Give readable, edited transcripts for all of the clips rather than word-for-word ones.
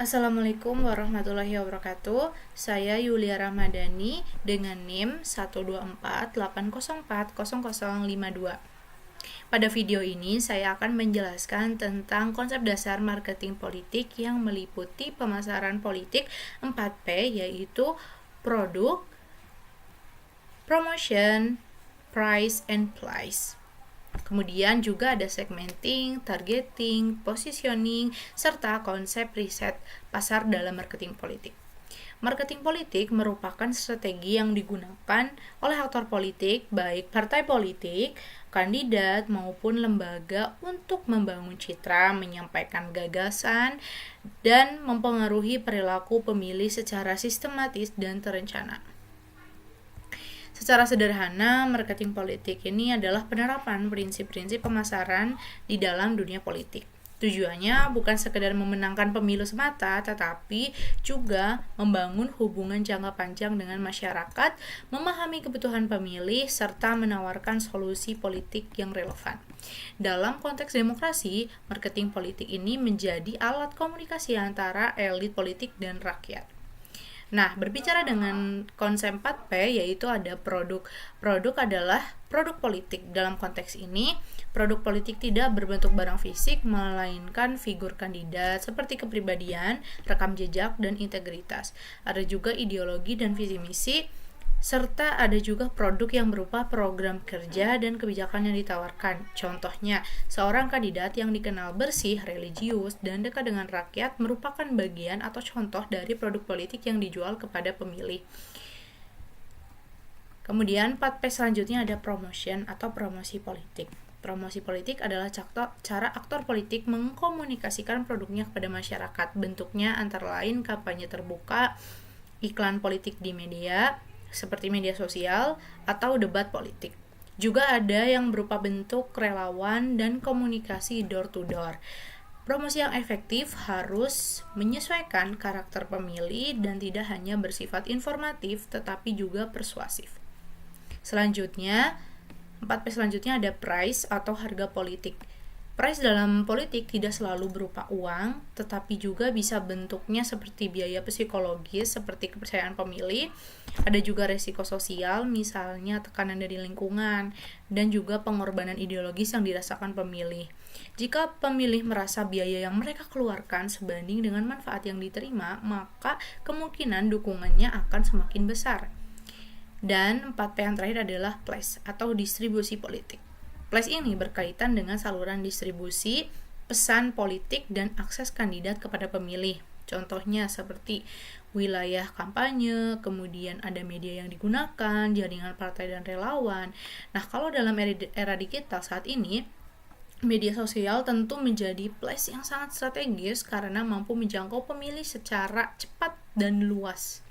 Assalamualaikum warahmatullahi wabarakatuh. Saya Yulia Ramadhani dengan NIM 12480400052. Pada video ini saya akan menjelaskan tentang konsep dasar marketing politik yang meliputi pemasaran politik 4P, yaitu produk, promotion, price, and place. Kemudian juga ada segmenting, targeting, positioning, serta konsep riset pasar dalam marketing politik. Marketing politik merupakan strategi yang digunakan oleh aktor politik, baik partai politik, kandidat, maupun lembaga untuk membangun citra, menyampaikan gagasan, dan mempengaruhi perilaku pemilih secara sistematis dan terencana. Secara sederhana, marketing politik ini adalah penerapan prinsip-prinsip pemasaran di dalam dunia politik. Tujuannya bukan sekedar memenangkan pemilu semata, tetapi juga membangun hubungan jangka panjang dengan masyarakat, memahami kebutuhan pemilih, serta menawarkan solusi politik yang relevan. Dalam konteks demokrasi, marketing politik ini menjadi alat komunikasi antara elit politik dan rakyat. Nah, berbicara dengan konsep 4P, yaitu ada produk. Produk adalah produk politik. Dalam konteks ini, produk politik tidak berbentuk barang fisik, melainkan figur kandidat seperti kepribadian, rekam jejak, dan integritas. Ada juga ideologi dan visi misi, serta ada juga produk yang berupa program kerja dan kebijakan yang ditawarkan. Contohnya, seorang kandidat yang dikenal bersih, religius, dan dekat dengan rakyat merupakan bagian atau contoh dari produk politik yang dijual kepada pemilih. Kemudian 4P selanjutnya ada promotion atau promosi politik. Promosi politik adalah cara aktor politik mengkomunikasikan produknya kepada masyarakat. Bentuknya antara lain kampanye terbuka, iklan politik di media, seperti media sosial, atau debat politik. Juga ada yang berupa bentuk relawan dan komunikasi door to door. Promosi yang efektif harus menyesuaikan karakter pemilih dan tidak hanya bersifat informatif tetapi juga persuasif. Selanjutnya, 4P selanjutnya ada price atau harga politik. Price dalam politik tidak selalu berupa uang, tetapi juga bisa bentuknya seperti biaya psikologis, seperti kepercayaan pemilih. Ada juga resiko sosial, misalnya tekanan dari lingkungan, dan juga pengorbanan ideologis yang dirasakan pemilih. Jika pemilih merasa biaya yang mereka keluarkan sebanding dengan manfaat yang diterima, maka kemungkinan dukungannya akan semakin besar. Dan 4P yang terakhir adalah place atau distribusi politik. Place ini berkaitan dengan saluran distribusi, pesan politik, dan akses kandidat kepada pemilih. Contohnya seperti wilayah kampanye, kemudian ada media yang digunakan, jaringan partai dan relawan. Nah, kalau dalam era digital saat ini, media sosial tentu menjadi place yang sangat strategis karena mampu menjangkau pemilih secara cepat dan luas.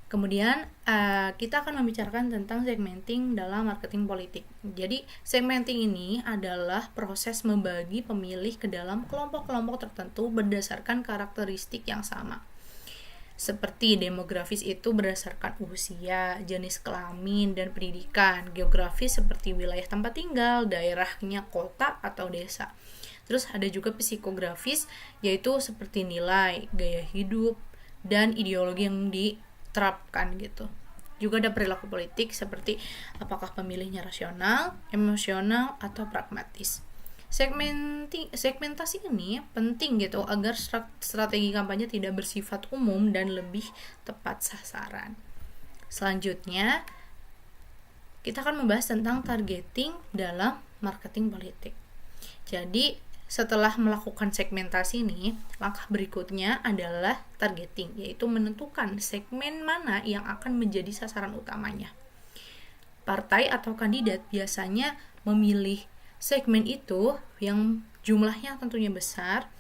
Kemudian kita akan membicarakan tentang segmenting dalam marketing politik. Jadi segmenting ini adalah proses membagi pemilih ke dalam kelompok-kelompok tertentu berdasarkan karakteristik yang sama. Seperti demografis itu berdasarkan usia, jenis kelamin, dan pendidikan. Geografis seperti wilayah tempat tinggal, daerahnya kota atau desa. Terus ada juga psikografis, yaitu seperti nilai, gaya hidup, dan ideologi yang diterapkan gitu. Juga ada perilaku politik seperti apakah pemilihnya rasional, emosional, atau pragmatis. Segmentasi ini penting gitu agar strategi kampanye tidak bersifat umum dan lebih tepat sasaran. Selanjutnya, kita akan membahas tentang targeting dalam marketing politik. Jadi, setelah melakukan segmentasi ini, langkah berikutnya adalah targeting, yaitu menentukan segmen mana yang akan menjadi sasaran utamanya. Partai atau kandidat biasanya memilih segmen itu yang jumlahnya tentunya besar,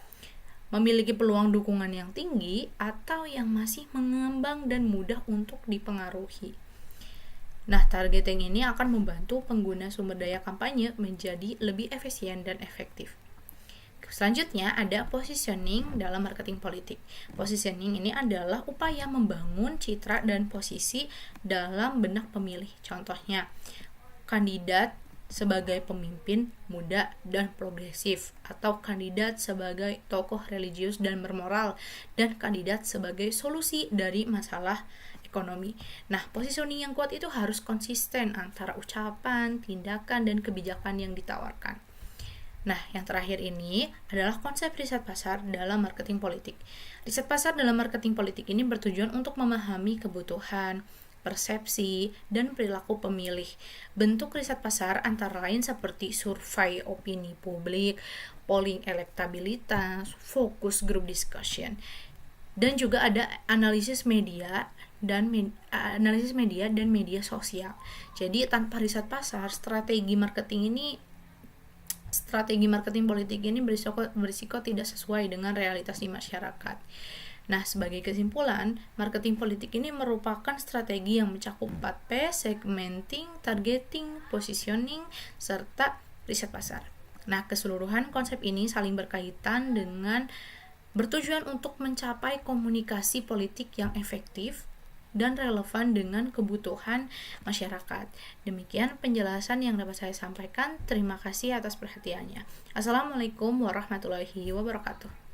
memiliki peluang dukungan yang tinggi, atau yang masih mengembang dan mudah untuk dipengaruhi. Nah, targeting ini akan membantu pengguna sumber daya kampanye menjadi lebih efisien dan efektif. Selanjutnya ada positioning dalam marketing politik. Positioning ini adalah upaya membangun citra dan posisi dalam benak pemilih. Contohnya, kandidat sebagai pemimpin muda dan progresif, atau kandidat sebagai tokoh religius dan bermoral, dan kandidat sebagai solusi dari masalah ekonomi. Nah, positioning yang kuat itu harus konsisten antara ucapan, tindakan, dan kebijakan yang ditawarkan. Nah, yang terakhir ini adalah konsep riset pasar dalam marketing politik. Riset pasar dalam marketing politik ini bertujuan untuk memahami kebutuhan, persepsi, dan perilaku pemilih. Bentuk riset pasar antara lain seperti survei opini publik, polling elektabilitas, focus group discussion, dan juga ada analisis media dan media sosial. Jadi tanpa riset pasar, strategi marketing politik ini berisiko tidak sesuai dengan realitas di masyarakat. Nah, sebagai kesimpulan, marketing politik ini merupakan strategi yang mencakup 4P, segmenting, targeting, positioning, serta riset pasar. Nah, keseluruhan konsep ini saling berkaitan dengan bertujuan untuk mencapai komunikasi politik yang efektif dan relevan dengan kebutuhan masyarakat. Demikian penjelasan yang dapat saya sampaikan. Terima kasih atas perhatiannya. Assalamualaikum warahmatullahi wabarakatuh.